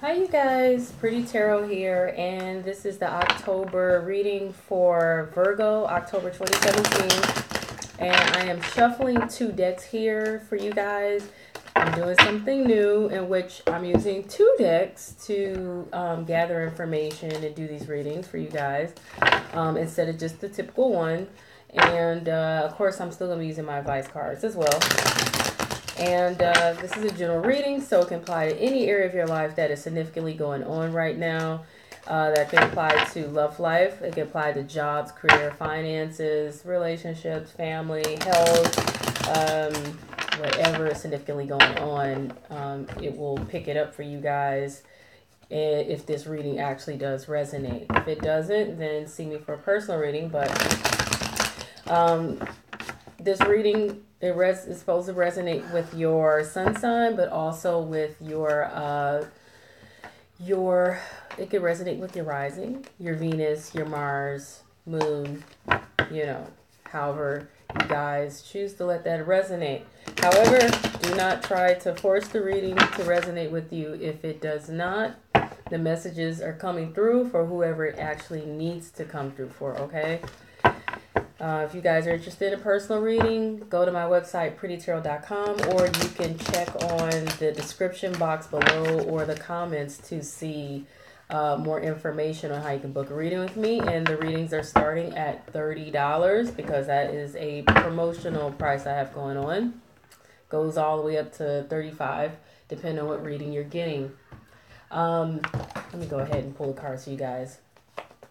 Hi you guys, Pretty Tarot here, and this is the October reading for Virgo, October 2017. And I am shuffling two decks here for you guys. I'm doing something new in which I'm using two decks to gather information and do these readings for you guys instead of just the typical one. And of course, I'm still going to be using my advice cards as well. And this is a general reading, so it can apply to any area of your life that is significantly going on right now. That can apply to love life. It can apply to jobs, career, finances, relationships, family, health, whatever is significantly going on. It will pick it up for you guys if this reading actually does resonate. If it doesn't, then see me for a personal reading. But this reading is supposed to resonate with your sun sign, but also with your it could resonate with your rising, your Venus, your Mars, moon, however you guys choose to let that resonate. However, do not try to force the reading to resonate with you. If it does not, the messages are coming through for whoever it actually needs to come through for, okay? If you guys are interested in a personal reading, go to my website, prettytarot.com, or you can check on the description box below or the comments to see more information on how you can book a reading with me. And the readings are starting at $30 because that is a promotional price I have going on. Goes all the way up to $35 depending on what reading you're getting. Let me go ahead and pull the cards for you guys.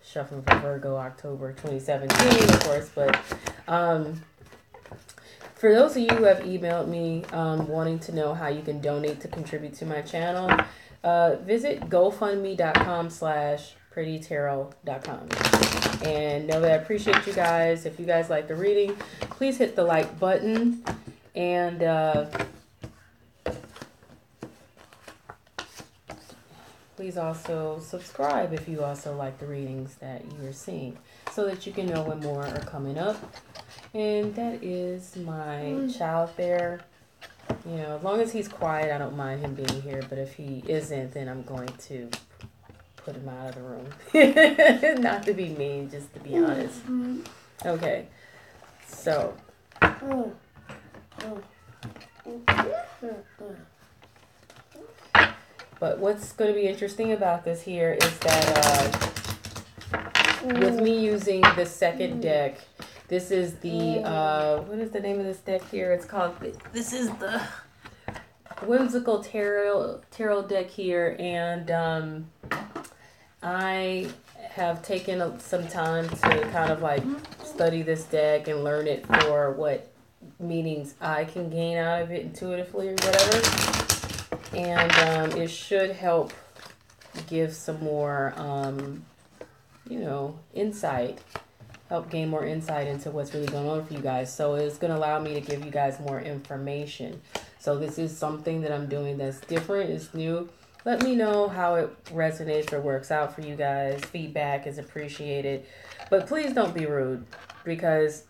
Shuffling for Virgo, October 2017, of course. But for those of you who have emailed me wanting to know how you can donate to contribute to my channel, visit gofundme.com/prettytarot.com. And know that I appreciate you guys. If you guys like the reading, please hit the like button. And please also subscribe if you also like the readings that you're seeing, so that you can know when more are coming up. And that is my child there. As long as he's quiet, I don't mind him being here. But if he isn't, then I'm going to put him out of the room. Not to be mean, just to be honest. Okay. So. But what's going to be interesting about this here is that with me using the second deck, this is the, what is the name of this deck here? It's called, this is the Whimsical Tarot deck here. And I have taken some time to kind of like study this deck and learn it for what meanings I can gain out of it intuitively or whatever. And it should help give some more, insight, help gain more insight into what's really going on for you guys. So it's going to allow me to give you guys more information. So this is something that I'm doing that's different, it's new. Let me know how it resonates or works out for you guys. Feedback is appreciated. But please don't be rude, because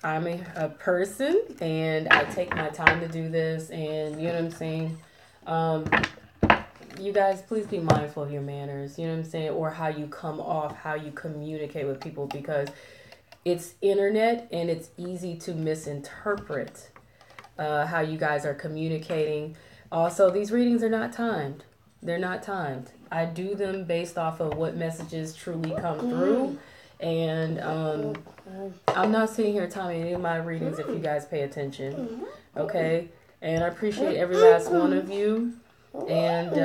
I'm a person and I take my time to do this, and you know what I'm saying? You guys, please be mindful of your manners, you know what I'm saying? Or how you come off, how you communicate with people, because it's internet and it's easy to misinterpret how you guys are communicating. Also, these readings are not timed. They're not timed. I do them based off of what messages truly come through. And I'm not sitting here timing any of my readings if you guys pay attention. Okay? And I appreciate every last one of you. And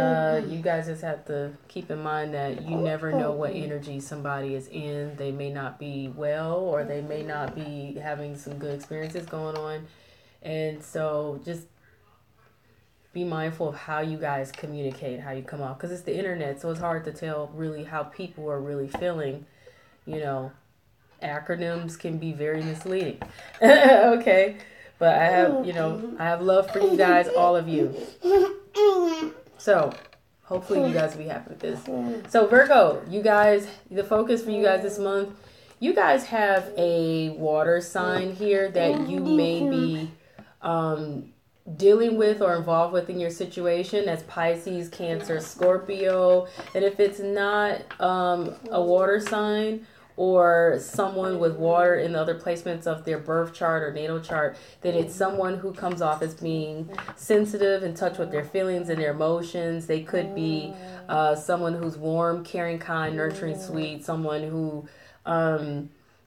you guys just have to keep in mind that you never know what energy somebody is in. They may not be well, or they may not be having some good experiences going on. And so just be mindful of how you guys communicate, how you come off. Because it's the internet, so it's hard to tell really how people are really feeling. Acronyms can be very misleading. Okay? But I have love for you guys, all of you. So, hopefully you guys will be happy with this. So, Virgo, you guys, the focus for you guys this month, you guys have a water sign here that you may be dealing with or involved with in your situation. That's Pisces, Cancer, Scorpio. And if it's not a water sign or someone with water in the other placements of their birth chart or natal chart, then it's someone who comes off as being sensitive, in touch with their feelings and their emotions. They could be someone who's warm, caring, kind, nurturing, sweet, someone who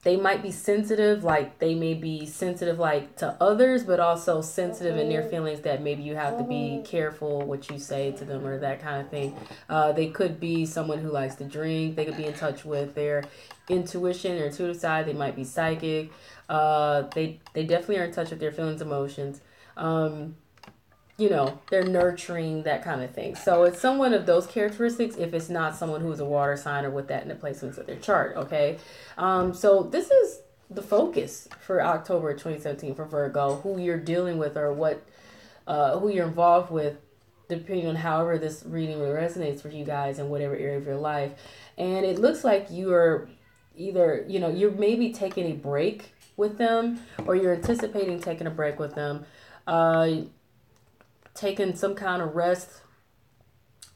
they might be sensitive, like they may be sensitive like to others, but also sensitive in their feelings, that maybe you have to be careful what you say to them or that kind of thing. They could be someone who likes to drink. They could be in touch with their intuition or intuitive side. They might be psychic. They definitely are in touch with their feelings, emotions. You know, they're nurturing, that kind of thing. So it's someone of those characteristics if it's not someone who is a water sign or with that in the placements of their chart, okay? So this is the focus for October 2017 for Virgo, who you're dealing with or what, who you're involved with, depending on however this reading resonates for you guys in whatever area of your life. And it looks like you are either, you know, you're maybe taking a break with them, or you're anticipating taking a break with them. Taking some kind of rest,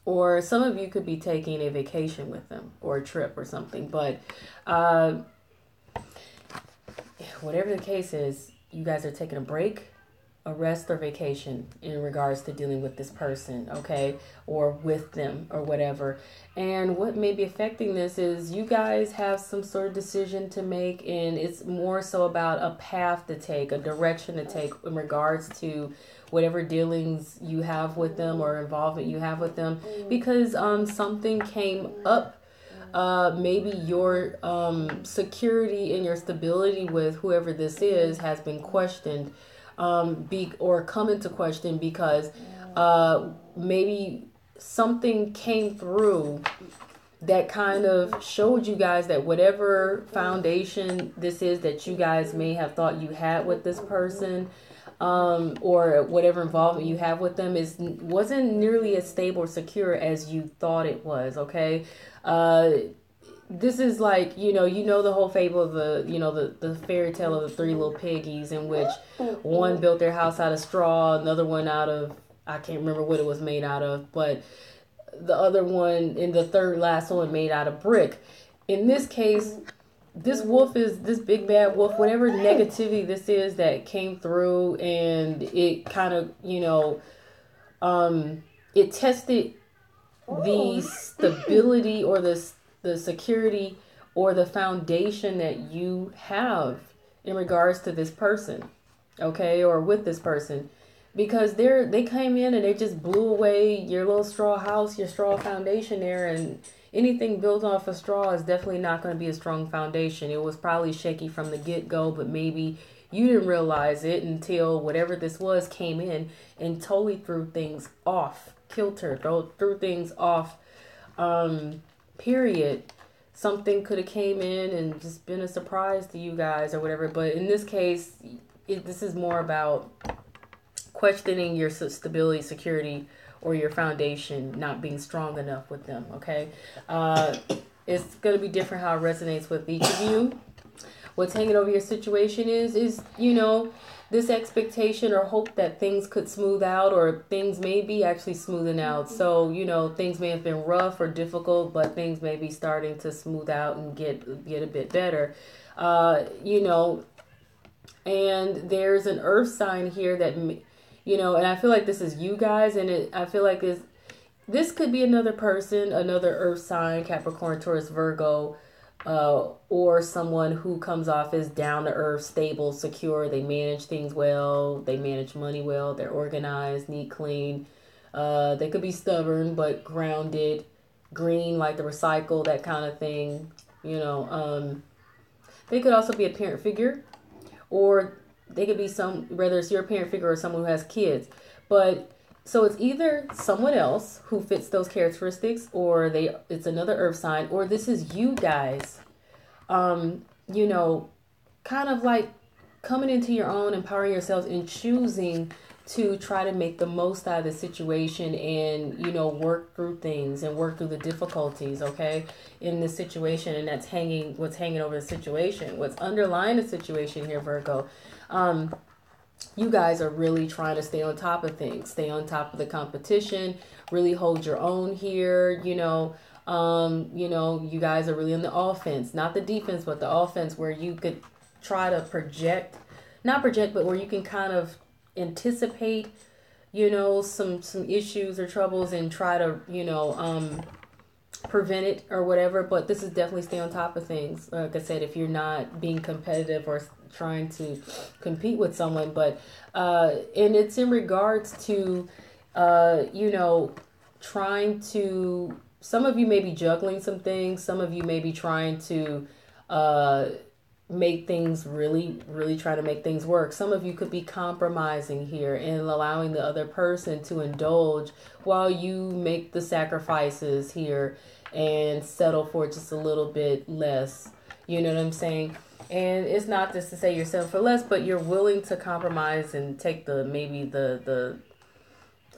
or some of you could be taking a vacation with them or a trip or something. But whatever the case is, you guys are taking a break, a rest, or vacation in regards to dealing with this person, okay, or with them or whatever. And what may be affecting this is you guys have some sort of decision to make, and it's more so about a path to take, a direction to take in regards to whatever dealings you have with them or involvement you have with them, because something came up. Maybe your security and your stability with whoever this is has been questioned, or come into question because maybe something came through that kind of showed you guys that whatever foundation this is that you guys may have thought you had with this person, or whatever involvement you have with them wasn't nearly as stable or secure as you thought it was, okay? This is like, you know the whole fable of the fairy tale of the three little piggies, in which one built their house out of straw, another one out of, I can't remember what it was made out of, but the other one, and the third last one, made out of brick. In this case, this wolf is this big bad wolf, whatever negativity this is that came through, and it kind of, it tested the stability or the security or the foundation that you have in regards to this person, okay, or with this person, because they came in and they just blew away your little straw house, your straw foundation there, and anything built off of straw is definitely not going to be a strong foundation. It was probably shaky from the get-go, but maybe you didn't realize it until whatever this was came in and totally threw things off kilter, threw things off, period. Something could have came in and just been a surprise to you guys or whatever. But in this case, this is more about questioning your stability, security, or your foundation not being strong enough with them, okay? It's going to be different how it resonates with each of you. What's hanging over your situation is this expectation or hope that things could smooth out, or things may be actually smoothing out. So, things may have been rough or difficult, but things may be starting to smooth out and get a bit better. And there's an earth sign here that, and I feel like this is you guys, and I feel like this could be another person, another earth sign, Capricorn, Taurus, Virgo, or someone who comes off as down to earth, stable, secure. They manage things well. They manage money well. They're organized, neat, clean. They could be stubborn, but grounded, green, like the recycle, that kind of thing. They could also be a parent figure, or they could be whether it's your parent figure or someone who has kids. But so it's either someone else who fits those characteristics, or it's another earth sign, or this is you guys, kind of like coming into your own, empowering yourselves, and choosing to try to make the most out of the situation and, work through things and work through the difficulties, okay, in this situation. And that's what's hanging over the situation, what's underlying the situation here, Virgo. you guys are really trying to stay on top of things, stay on top of the competition, really hold your own here, you guys are really in the offense, not the defense, but the offense, where you could try to not project, but where you can kind of anticipate, some issues or troubles, and try to, prevent it or whatever. But this is definitely stay on top of things. Like I said, if you're not being competitive or trying to compete with someone, but and it's in regards to trying to, some of you may be juggling some things, some of you may be trying to make things really try to make things work. Some of you could be compromising here and allowing the other person to indulge while you make the sacrifices here and settle for just a little bit less. You know what I'm saying? And it's not just to say you're settling for less, but you're willing to compromise and take the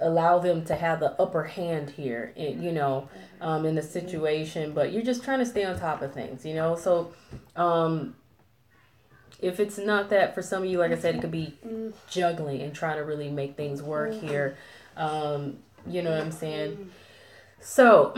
allow them to have the upper hand here, in the situation. But you're just trying to stay on top of things, So, if it's not that, for some of you, like I said, it could be juggling and trying to really make things work here. You know what I'm saying? So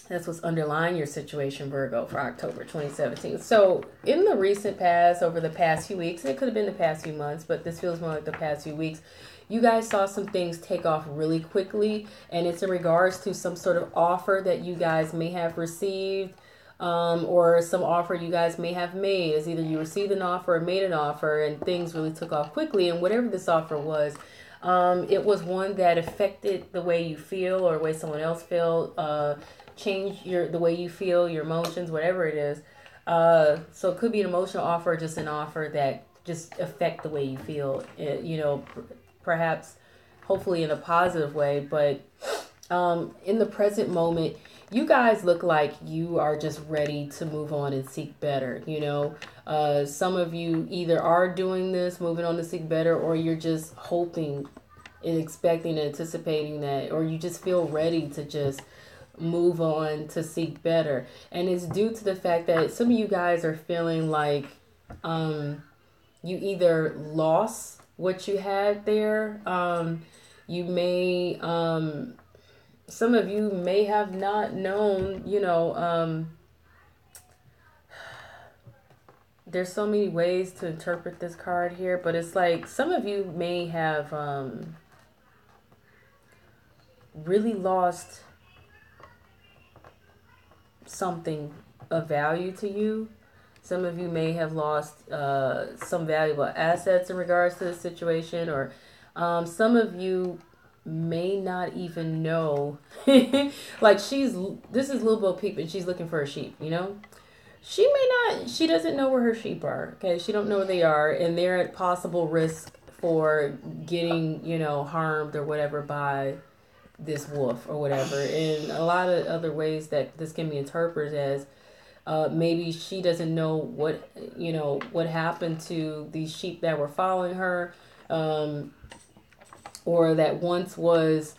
that's what's underlying your situation, Virgo, for October 2017. So in the recent past, over the past few weeks, and it could have been the past few months, but this feels more like the past few weeks, you guys saw some things take off really quickly, and it's in regards to some sort of offer that you guys may have received, or some offer you guys may have made. As either you received an offer or made an offer, and things really took off quickly. And whatever this offer was, it was one that affected the way you feel or the way someone else feels, change the way you feel, your emotions, whatever it is. So it could be an emotional offer, or just an offer that just affect the way you feel, perhaps, hopefully in a positive way. But in the present moment, you guys look like you are just ready to move on and seek better. Some of you either are doing this, moving on to seek better, or you're just hoping and expecting and anticipating that, or you just feel ready to just move on to seek better. And it's due to the fact that some of you guys are feeling like you either lost what you had there. You may some of you may have not known, there's so many ways to interpret this card here, but it's like some of you may have really lost something of value to you. Some of you may have lost some valuable assets in regards to the situation, or some of you may not even know. Like this is Little Bo Peep, and she's looking for a sheep, she doesn't know where her sheep are. Okay, she don't know where they are, and they're at possible risk for getting harmed or whatever by this wolf or whatever. And a lot of other ways that this can be interpreted as maybe she doesn't know what happened to these sheep that were following her, or that once was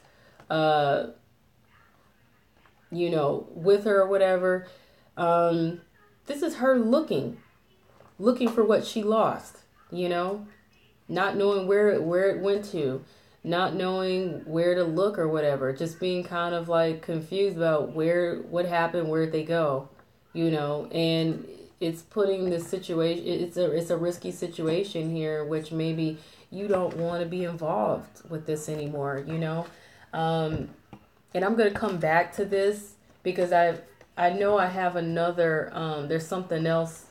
with her or whatever. This is her looking for what she lost, not knowing where it went to, not knowing where to look or whatever, just being kind of like confused about what happened, where'd they go, and it's putting this situation, it's a risky situation here, which maybe you don't want to be involved with this anymore, and I'm going to come back to this because I know I have another, there's something else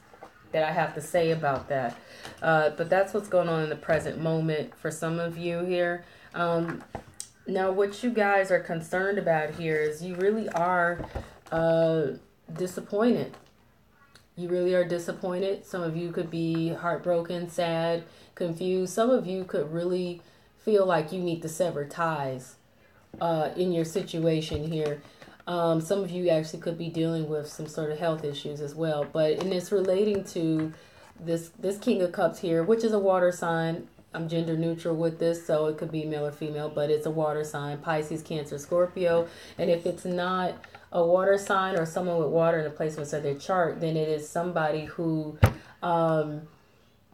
that I have to say about that. But that's what's going on in the present moment for some of you here. Now, what you guys are concerned about here is you really are disappointed. You really are disappointed. Some of you could be heartbroken, sad, confused. Some of you could really feel like you need to sever ties in your situation here. Some of you actually could be dealing with some sort of health issues as well. And it's relating to this King of Cups here, which is a water sign. I'm gender neutral with this, so it could be male or female, but it's a water sign, Pisces, Cancer, Scorpio. And if it's not a water sign or someone with water in the placements of their chart, then it is somebody who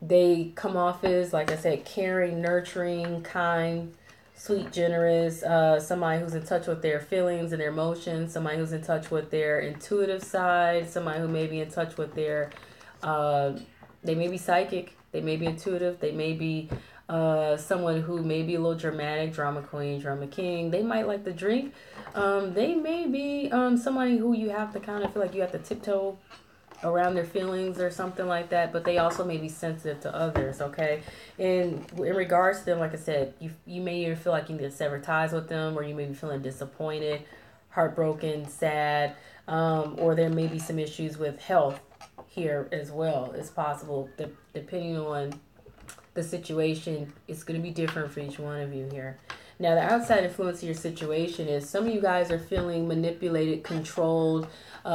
They come off as, like I said, caring, nurturing, kind, sweet, generous, somebody who's in touch with their feelings and their emotions, somebody who's in touch with their intuitive side, somebody who may be in touch with their, they may be psychic, they may be intuitive, they may be someone who may be a little dramatic, drama queen, drama king. They might like to drink. They may be somebody who you have to kind of feel like you have to tiptoe around their feelings or something like that, but they also may be sensitive to others, okay? And in regards to them, like I said, you may even feel like you need to sever ties with them, or you may be feeling disappointed, heartbroken, sad, or there may be some issues with health here as well. It's possible, depending on the situation, it's going to be different for each one of you here. Now, the outside influence of your situation is some of you guys are feeling manipulated, controlled.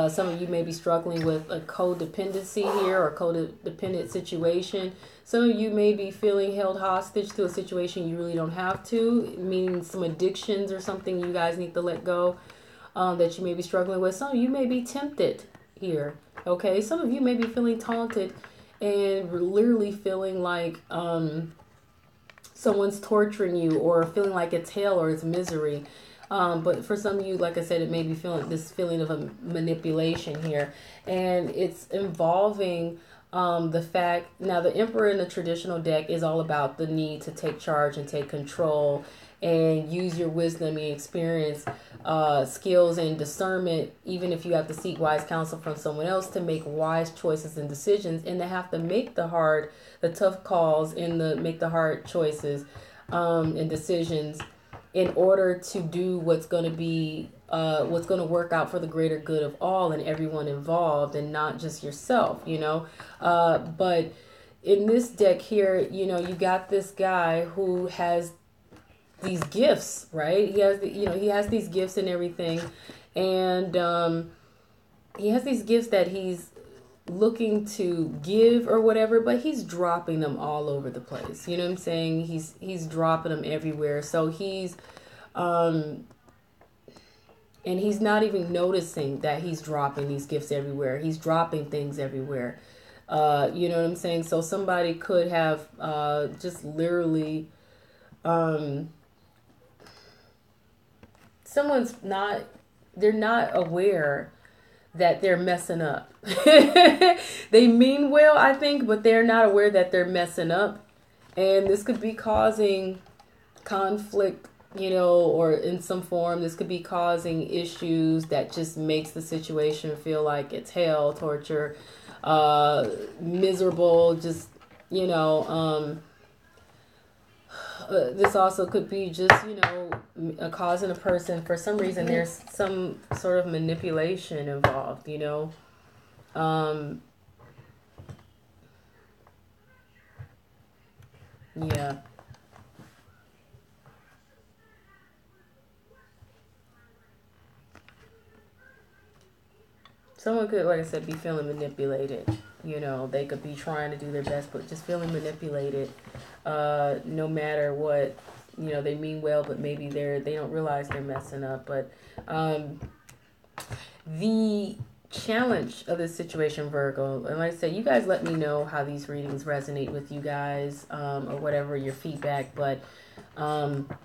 Some of you may be struggling with a codependency here or codependent situation. Some of you may be feeling held hostage to a situation you really don't have to, meaning some addictions or something you guys need to let go that you may be struggling with. Some of you may be tempted here, okay? Some of you may be feeling taunted and literally feeling like someone's torturing you, or feeling like it's hell or it's misery. But for some of you, like I said, it may be feeling this feeling of a manipulation here. And it's involving the fact, now the Emperor in the traditional deck is all about the need to take charge and take control and use your wisdom and experience, skills and discernment, even if you have to seek wise counsel from someone else, to make wise choices and decisions, and to have to make the tough calls and make the hard choices and decisions in order to do what's going to work out for the greater good of all and everyone involved, and not just yourself, but in this deck here, you got this guy who has these gifts, right? He has these gifts and everything, and he has these gifts that he's looking to give or whatever, but he's dropping them all over the place. You know what I'm saying? He's dropping them everywhere. So he's and he's not even noticing that he's dropping these gifts everywhere. He's dropping things everywhere. You know what I'm saying? So somebody could have just literally they're not aware that they're messing up. They mean well, I think, but they're not aware that they're messing up. And this could be causing conflict, or in some form, this could be causing issues that just makes the situation feel like it's hell, torture, miserable, just, this also could be just, causing a person, for some reason, there's some sort of manipulation involved, yeah. Someone could, like I said, be feeling manipulated. They could be trying to do their best, but just feeling manipulated. No matter what, they mean well, but maybe they don't realize they're messing up. But the challenge of this situation, Virgo, and like I said, you guys let me know how these readings resonate with you guys, or whatever your feedback. But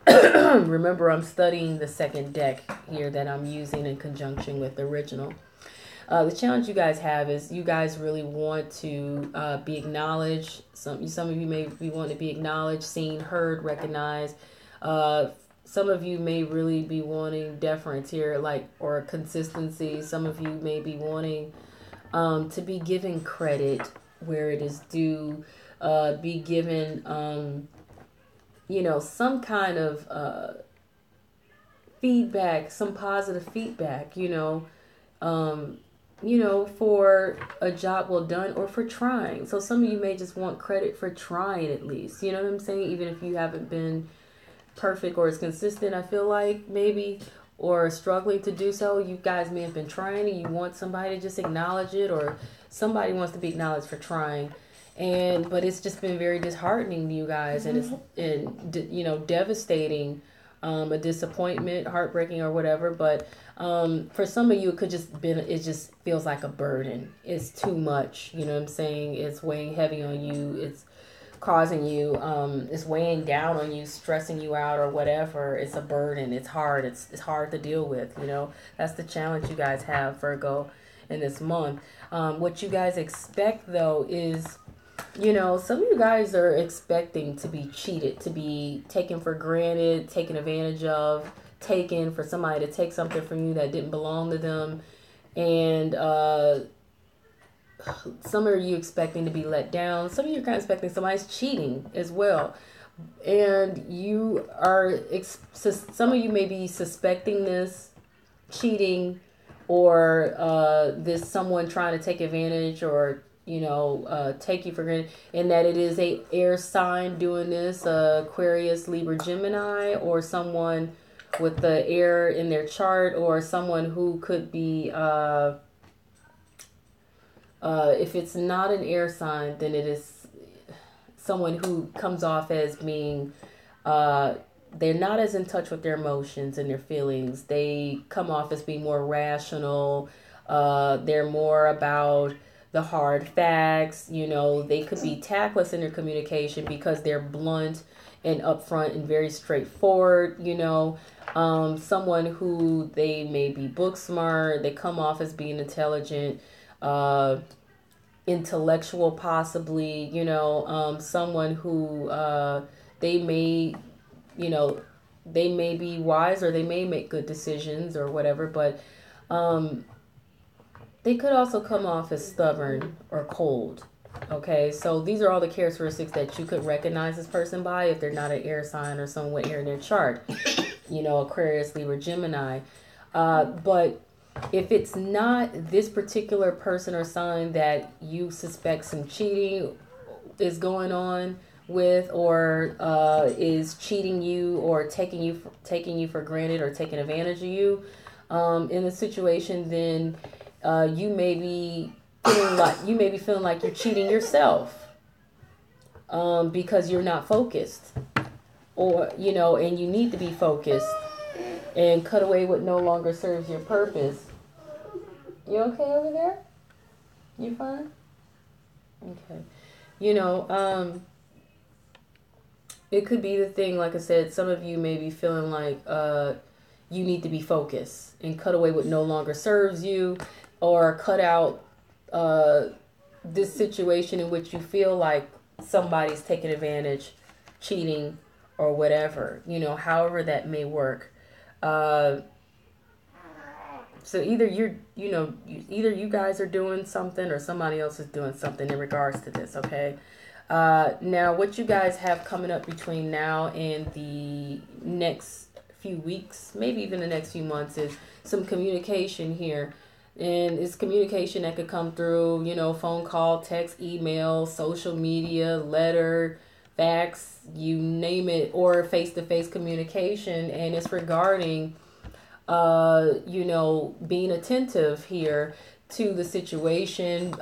remember, I'm studying the second deck here that I'm using in conjunction with the original. The challenge you guys have is you guys really want to be acknowledged. Some of you may be wanting to be acknowledged, seen, heard, recognized. Some of you may really be wanting deference here, or consistency. Some of you may be wanting to be given credit where it is due, be given, some kind of feedback, some positive feedback, for a job well done or for trying. So some of you may just want credit for trying at least. You know what I'm saying? Even if you haven't been perfect or as consistent, I feel like maybe, or struggling to do so, you guys may have been trying and you want somebody to just acknowledge it, or somebody wants to be acknowledged for trying. But it's just been very disheartening to you guys, and it's devastating a disappointment, heartbreaking or whatever. But for some of you, it just feels like a burden. It's too much. You know what I'm saying? It's weighing heavy on you. It's causing you, it's weighing down on you, stressing you out or whatever. It's a burden. It's hard. It's hard to deal with. That's the challenge you guys have, Virgo, in this month. What you guys expect though is, some of you guys are expecting to be cheated, to be taken for granted, taken advantage of, taken for somebody to take something from you that didn't belong to them. And some of you expecting to be let down. Some of you are kind of expecting somebody's cheating as well. And some of you may be suspecting this cheating, or this someone trying to take advantage, or take you for granted, and that it is a air sign doing this, Aquarius, Libra, Gemini, or someone with the air in their chart, or someone who could be, if it's not an air sign, then it is someone who comes off as being, they're not as in touch with their emotions and their feelings. They come off as being more rational. They're more about the hard facts. They could be tactless in their communication because they're blunt and upfront and very straightforward. Someone who, they may be book smart. They come off as being intelligent, intellectual, possibly. Someone who, they may be wise, or they may make good decisions or whatever, but they could also come off as stubborn or cold. Okay, so these are all the characteristics that you could recognize this person by if they're not an air sign or someone with air in their chart. Aquarius, Libra, Gemini. But if it's not this particular person or sign that you suspect some cheating is going on with, or is cheating you, or taking you for granted, or taking advantage of you in the situation, then you may be feeling like you're cheating yourself, because you're not focused, or and you need to be focused and cut away what no longer serves your purpose. You okay over there? You fine? Okay. It could be the thing, like I said, some of you may be feeling like you need to be focused and cut away what no longer serves you, or cut out this situation in which you feel like somebody's taking advantage, cheating, or whatever, however that may work. So either either you guys are doing something, or somebody else is doing something in regards to this, okay? Now, what you guys have coming up between now and the next few weeks, maybe even the next few months, is some communication here. And it's communication that could come through, phone call, text, email, social media, letter, fax, you name it, or face-to-face communication. And it's regarding, being attentive here to the situation.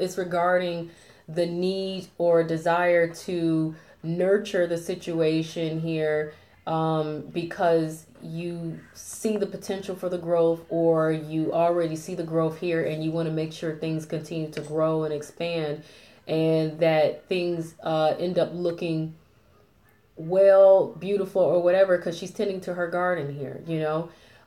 It's regarding the need or desire to nurture the situation here, because you see the potential for the growth, or you already see the growth here, and you want to make sure things continue to grow and expand, and that things end up looking well, beautiful, or whatever, because she's tending to her garden here,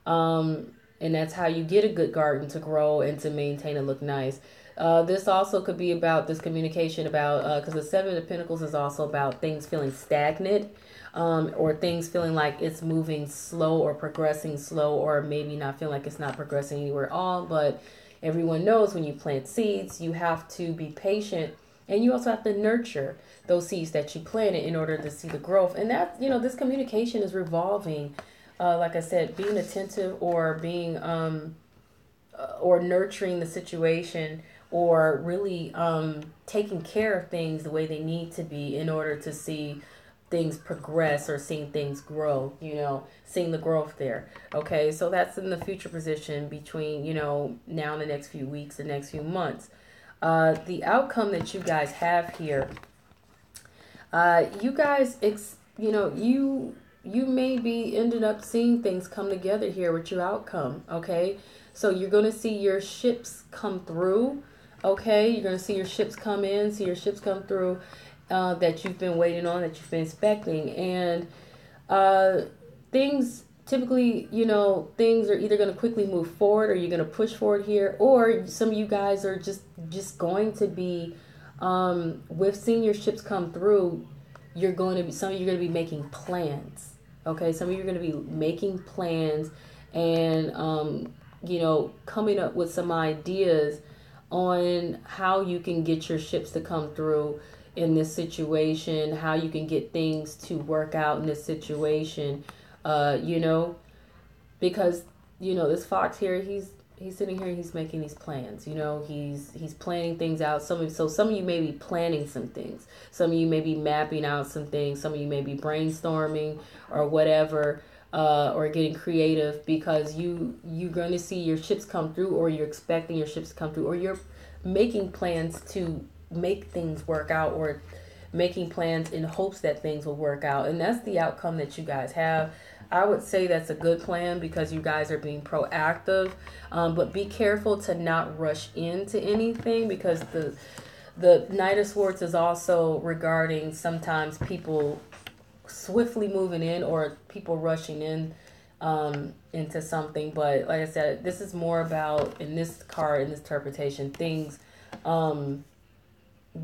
and that's how you get a good garden to grow and to maintain and look nice. This also could be about this communication about, because the Seven of Pentacles is also about things feeling stagnant, or things feeling like it's moving slow or progressing slow, or maybe not feeling like it's not progressing anywhere at all. But everyone knows when you plant seeds, you have to be patient, and you also have to nurture those seeds that you planted in order to see the growth. And that, this communication is revolving, like I said, being attentive, or being, or nurturing the situation, or really taking care of things the way they need to be in order to see things progress, or seeing things grow, seeing the growth there. Okay, so that's in the future position between, now and the next few weeks, the next few months. The outcome that you guys have here, you guys you know, you may be ended up seeing things come together here with your outcome, okay? So you're going to see your ships come through, okay? You're going to see your ships come in, see your ships come through that you've been waiting on, that you've been expecting. And things typically, you know, things are either going to quickly move forward or you're going to push forward here, or some of you guys are just going to be with seeing your ships come through. You're going to be, some of you are going to be making plans, okay? Some of you are going to be making plans and you know, coming up with some ideas on how you can get your ships to come through in this situation, how you can get things to work out in this situation, you know, because, you know, this fox here, he's sitting here, he's making these plans, you know, he's planning things out. Some of you may be planning some things, some of you may be mapping out some things, some of you may be brainstorming or whatever, or getting creative, because you're going to see your ships come through, or you're expecting your ships to come through, or you're making plans to make things work out, or making plans in hopes that things will work out. And that's the outcome that you guys have. I would say that's a good plan because you guys are being proactive, but be careful to not rush into anything, because the Knight of Swords is also regarding sometimes people swiftly moving in or people rushing in into something. But like I said, this is more about, in this card, in this interpretation, things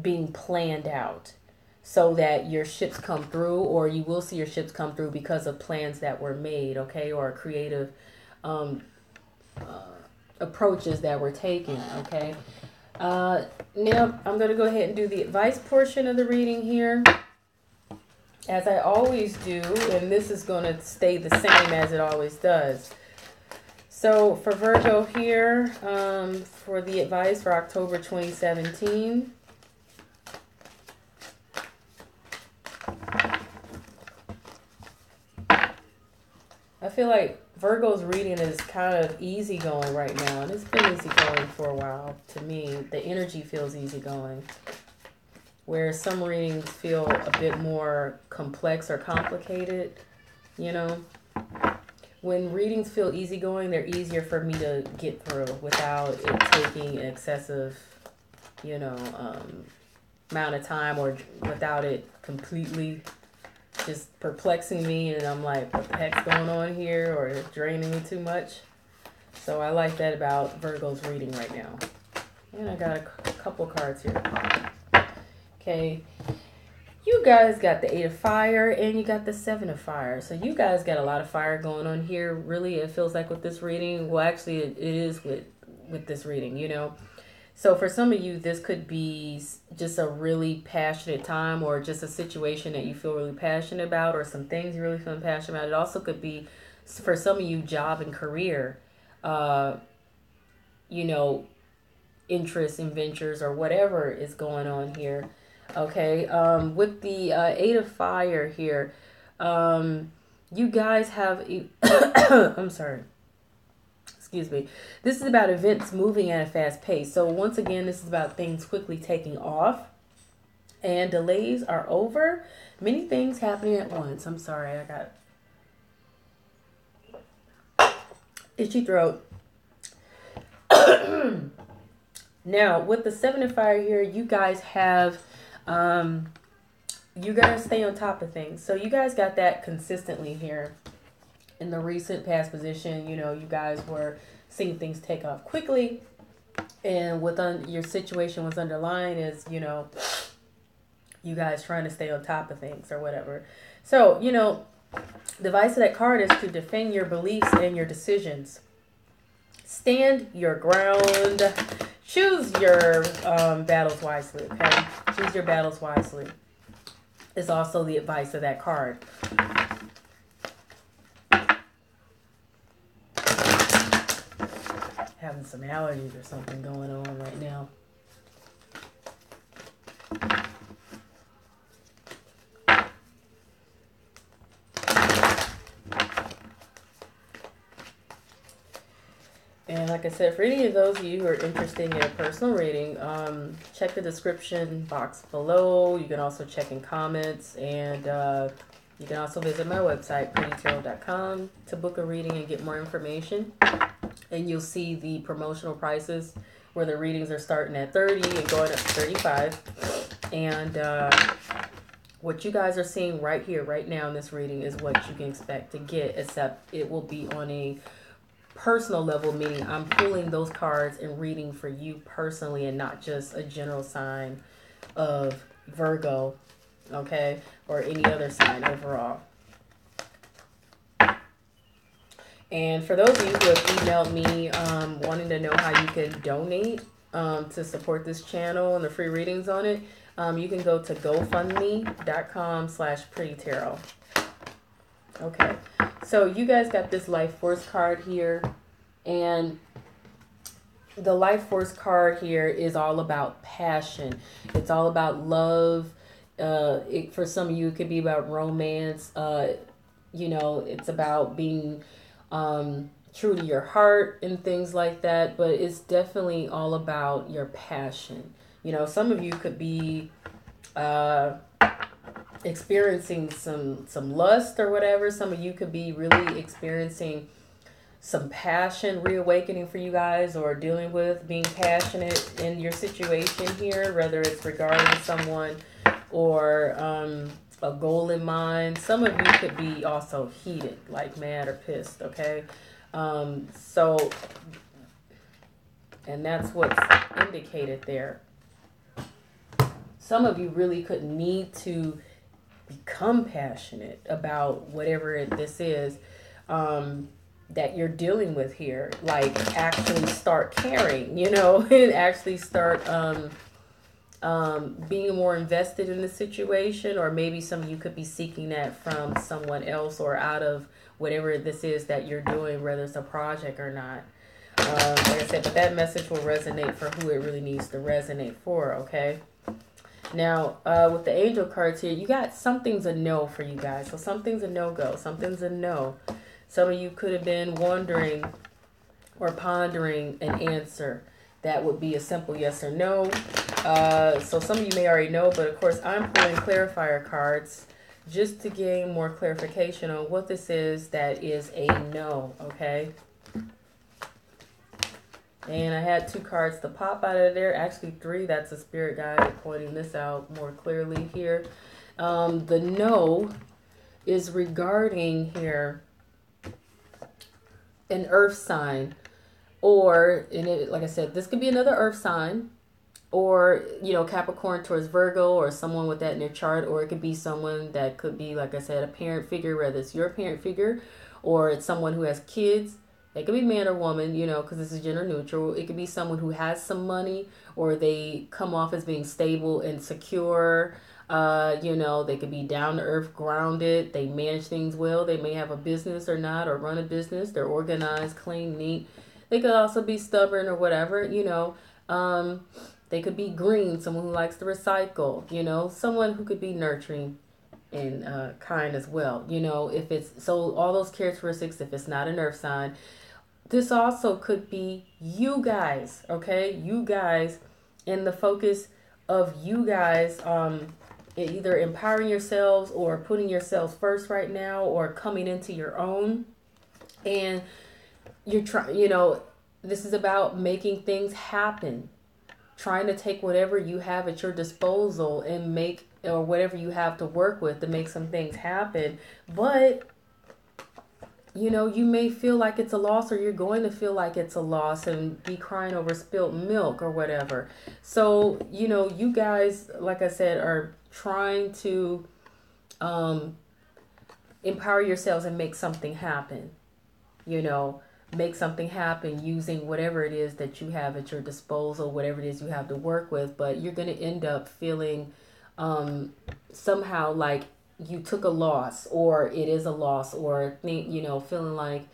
being planned out so that your ships come through, or you will see your ships come through because of plans that were made, okay, or creative approaches that were taken, okay. Now I'm going to go ahead and do the advice portion of the reading here, as I always do, and this is going to stay the same as it always does. So for Virgo here, for the advice for October 2017, I feel like Virgo's reading is kind of easygoing right now, and it's been easygoing for a while to me. The energy feels easygoing, where some readings feel a bit more complex or complicated, you know. When readings feel easygoing, they're easier for me to get through without it taking an excessive, you know, amount of time, or without it completely just perplexing me and I'm like, what the heck's going on here, or draining me too much. So I like that about Virgo's reading right now. And I got a couple cards here. Okay, you guys got the 8 of Fire and you got the 7 of Fire. So you guys got a lot of fire going on here. Really, it feels like with this reading. Well, actually, it is with this reading, you know. So for some of you, this could be just a really passionate time, or just a situation that you feel really passionate about, or some things you really feel passionate about. It also could be, for some of you, job and career, you know, interests and ventures, or whatever is going on here. Okay, with the 8 of Fire here, you guys have, I'm sorry. Excuse me. This is about events moving at a fast pace. So once again, this is about things quickly taking off, and delays are over. Many things happening at once. I'm sorry, I got itchy throat. Now, with the 7 of Fire here, you guys have, you gotta stay on top of things. So you guys got that consistently here. In the recent past position, you know, you guys were seeing things take off quickly, and your situation was underlying is, you know, you guys trying to stay on top of things or whatever. So, you know, the advice of that card is to defend your beliefs and your decisions. Stand your ground. Choose your battles wisely, okay? Choose your battles wisely is also the advice of that card. Having some allergies or something going on right now. And like I said, for any of those of you who are interested in a personal reading, check the description box below. You can also check in comments, and You can also visit my website, prettytarot.com, to book a reading and get more information. And you'll see the promotional prices where the readings are starting at 30 and going up to 35. And what you guys are seeing right here, right now in this reading is what you can expect to get, except it will be on a personal level, meaning I'm pulling those cards and reading for you personally and not just a general sign of Virgo, okay, or any other sign overall. And for those of you who have emailed me wanting to know how you can donate to support this channel and the free readings on it, you can go to gofundme.com/prettytarot. Okay, so you guys got this life force card here, and the life force card here is all about passion. It's all about love. For some of you, it could be about romance. You know, it's about being true to your heart and things like that, but it's definitely all about your passion. You know, some of you could be experiencing some lust or whatever. Some of you could be really experiencing some passion reawakening for you guys, or dealing with being passionate in your situation here, whether it's regarding someone or a goal in mind. Some of you could be also heated, like mad or pissed, okay? So, and that's what's indicated there. Some of you really could need to become passionate about whatever this is that you're dealing with here. Like actually start caring, you know, and actually start being more invested in the situation. Or maybe some of you could be seeking that from someone else or out of whatever this is that you're doing, whether it's a project or not. Like I said, but that message will resonate for who it really needs to resonate for, okay? Now, with the angel cards here, you got something's a no for you guys. So something's a no-go. Something's a no. Some of you could have been wondering or pondering an answer. That would be a simple yes or no. So some of you may already know, but of course I'm pulling clarifier cards just to gain more clarification on what this is that is a no, okay? And I had 2 cards to pop out of there. Actually 3. That's a spirit guide pointing this out more clearly here. The no is regarding here an earth sign, or like I said, this could be another earth sign, or you know, Capricorn towards Virgo, or someone with that in their chart, or it could be someone that could be, like I said, a parent figure, whether it's your parent figure or it's someone who has kids. It could be man or woman, you know, because this is gender neutral. It could be someone who has some money, or they come off as being stable and secure. You know, they could be down to earth, grounded. They manage things well. They may have a business or not, or run a business. They're organized, clean, neat. They could also be stubborn or whatever, you know. They could be green, someone who likes to recycle, you know, someone who could be nurturing and kind as well, you know, if it's, so all those characteristics, if it's not an earth sign. This also could be you guys, okay? You guys, and the focus of you guys either empowering yourselves or putting yourselves first right now, or coming into your own. And you're trying, you know, this is about making things happen. Trying to take whatever you have at your disposal and make, or whatever you have to work with to make some things happen. But you know, you may feel like it's a loss, or you're going to feel like it's a loss and be crying over spilt milk or whatever. So, you know, you guys, like I said, are trying to empower yourselves and make something happen. You know, make something happen using whatever it is that you have at your disposal, whatever it is you have to work with. But you're going to end up feeling somehow like you took a loss, or it is a loss, or you know, feeling like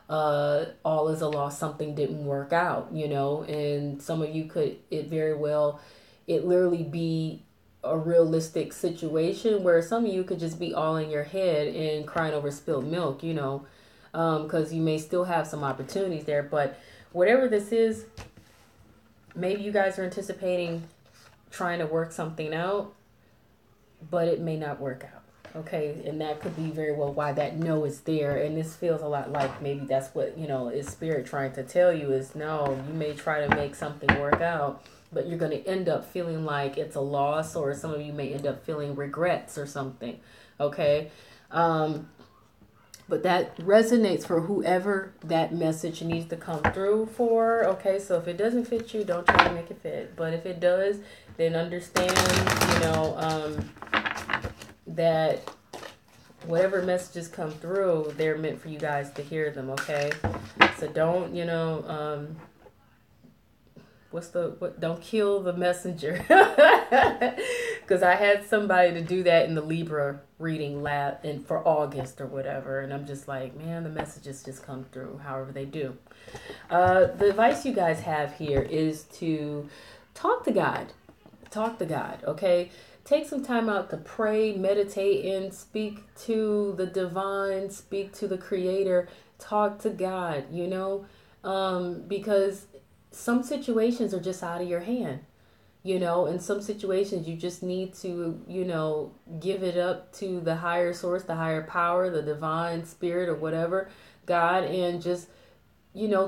all is a loss, something didn't work out, you know. And some of you could, it literally be a realistic situation where some of you could just be all in your head and crying over spilled milk, you know, because you may still have some opportunities there. But whatever this is, maybe you guys are anticipating trying to work something out, but it may not work out. Okay, and that could be very well why that no is there. And this feels a lot like maybe that's what, is spirit trying to tell you is no, you may try to make something work out, but you're going to end up feeling like it's a loss, or some of you may end up feeling regrets or something. Okay. But that resonates for whoever that message needs to come through for. Okay, so if it doesn't fit you, don't try to make it fit. But if it does, then understand, that whatever messages come through, they're meant for you guys to hear them. Okay, so don't, don't kill the messenger. Because I had somebody to do that in the Libra reading lab and for August or whatever, and I'm just like, man, the messages just come through however they do. The advice you guys have here is to talk to God. Okay, take some time out to pray, meditate, and speak to the divine, speak to the creator, talk to God, because some situations are just out of your hand, in some situations you just need to, give it up to the higher source, the higher power, the divine spirit or whatever, God, and just,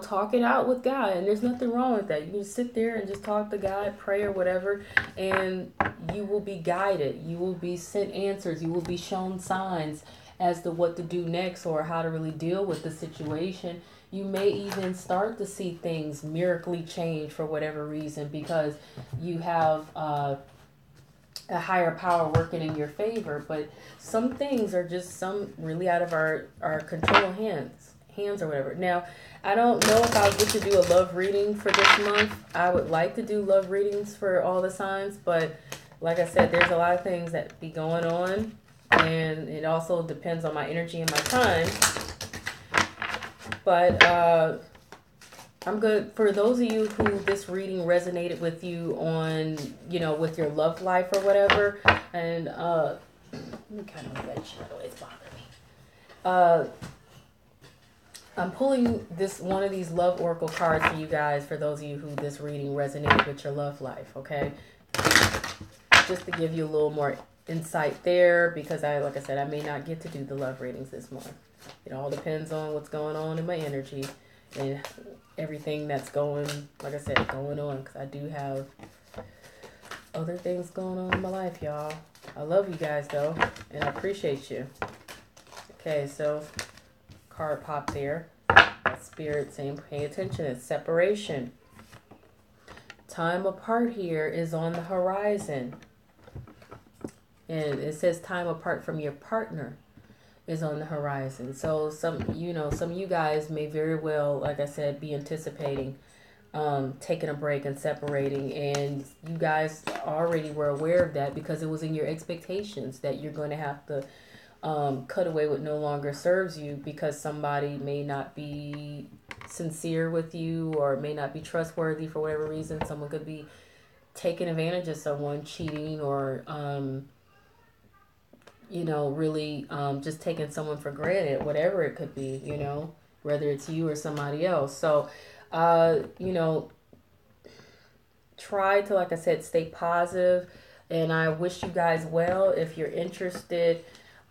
talk it out with God. And there's nothing wrong with that. You can sit there and just talk to God, pray or whatever, and you will be guided. You will be sent answers. You will be shown signs as to what to do next or how to really deal with the situation. You may even start to see things miraculously change for whatever reason, because you have a higher power working in your favor. But some things are just really out of our control hands or whatever. Now, I don't know if I'll get to do a love reading for this month. I would like to do love readings for all the signs, but like I said, there's a lot of things that be going on, and it also depends on my energy and my time. But I'm good. For those of you who this reading resonated with you on, with your love life or whatever, and let me kind of let you know it's bothering me. I'm pulling one of these love oracle cards for you guys, for those of you who this reading resonated with your love life, okay? Just to give you a little more insight there, because like I said, I may not get to do the love readings this month. It all depends on what's going on in my energy and everything that's going on, because I do have other things going on in my life, y'all. I love you guys, though, and I appreciate you. Okay, so card pop there. That spirit saying pay attention. It's separation. Time apart here is on the horizon. And it says time apart from your partner is on the horizon. So some of you guys may very well, like I said, be anticipating taking a break and separating, and you guys already were aware of that because it was in your expectations that you're going to have to cut away what no longer serves you, because somebody may not be sincere with you or may not be trustworthy for whatever reason. Someone could be taking advantage of someone, cheating, or really just taking someone for granted, whatever it could be, whether it's you or somebody else. So try to, like I said, stay positive, and I wish you guys well. If you're interested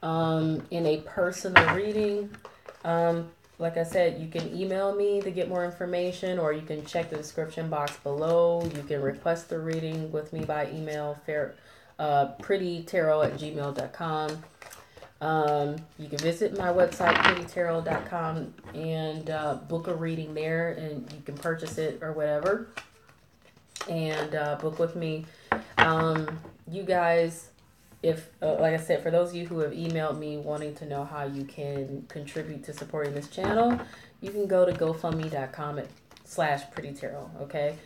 in a personal reading, like I said, you can email me to get more information, or you can check the description box below. You can request the reading with me by email, prettytarot@gmail.com. You can visit my website, prettytarot.com, and book a reading there, and you can purchase it or whatever, and book with me. You guys, if like I said, for those of you who have emailed me wanting to know how you can contribute to supporting this channel, you can go to gofundme.com/prettytarot. Okay,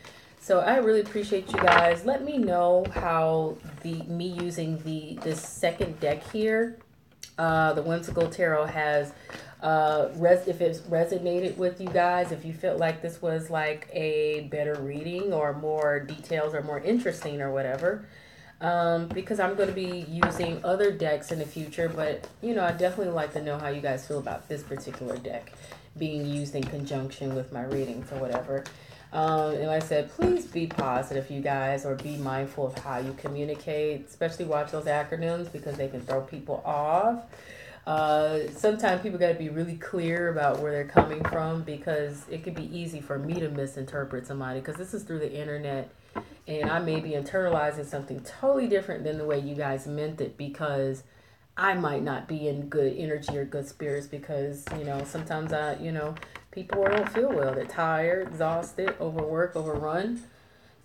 so I really appreciate you guys. Let me know how me using this second deck here, the Whimsical Tarot, has if it's resonated with you guys, if you felt like this was like a better reading or more details or more interesting or whatever. Because I'm going to be using other decks in the future, but I definitely like to know how you guys feel about this particular deck being used in conjunction with my readings or whatever. And like I said, please be positive, you guys, or be mindful of how you communicate, especially watch those acronyms because they can throw people off. Sometimes people got to be really clear about where they're coming from because it could be easy for me to misinterpret somebody because this is through the internet and I may be internalizing something totally different than the way you guys meant it because I might not be in good energy or good spirits because, sometimes people don't feel well. They're tired, exhausted, overworked, overrun.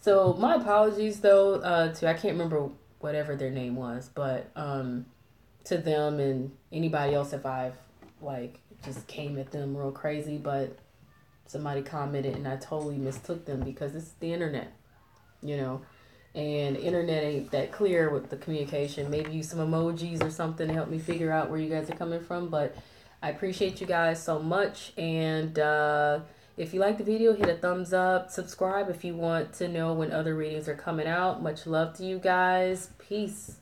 So my apologies though, I can't remember whatever their name was, but to them and anybody else if I've just came at them real crazy, but somebody commented and I totally mistook them because this is the internet, and the internet ain't that clear with the communication. Maybe use some emojis or something to help me figure out where you guys are coming from, but I appreciate you guys so much. And if you like the video, hit a thumbs up, subscribe if you want to know when other readings are coming out. Much love to you guys. Peace.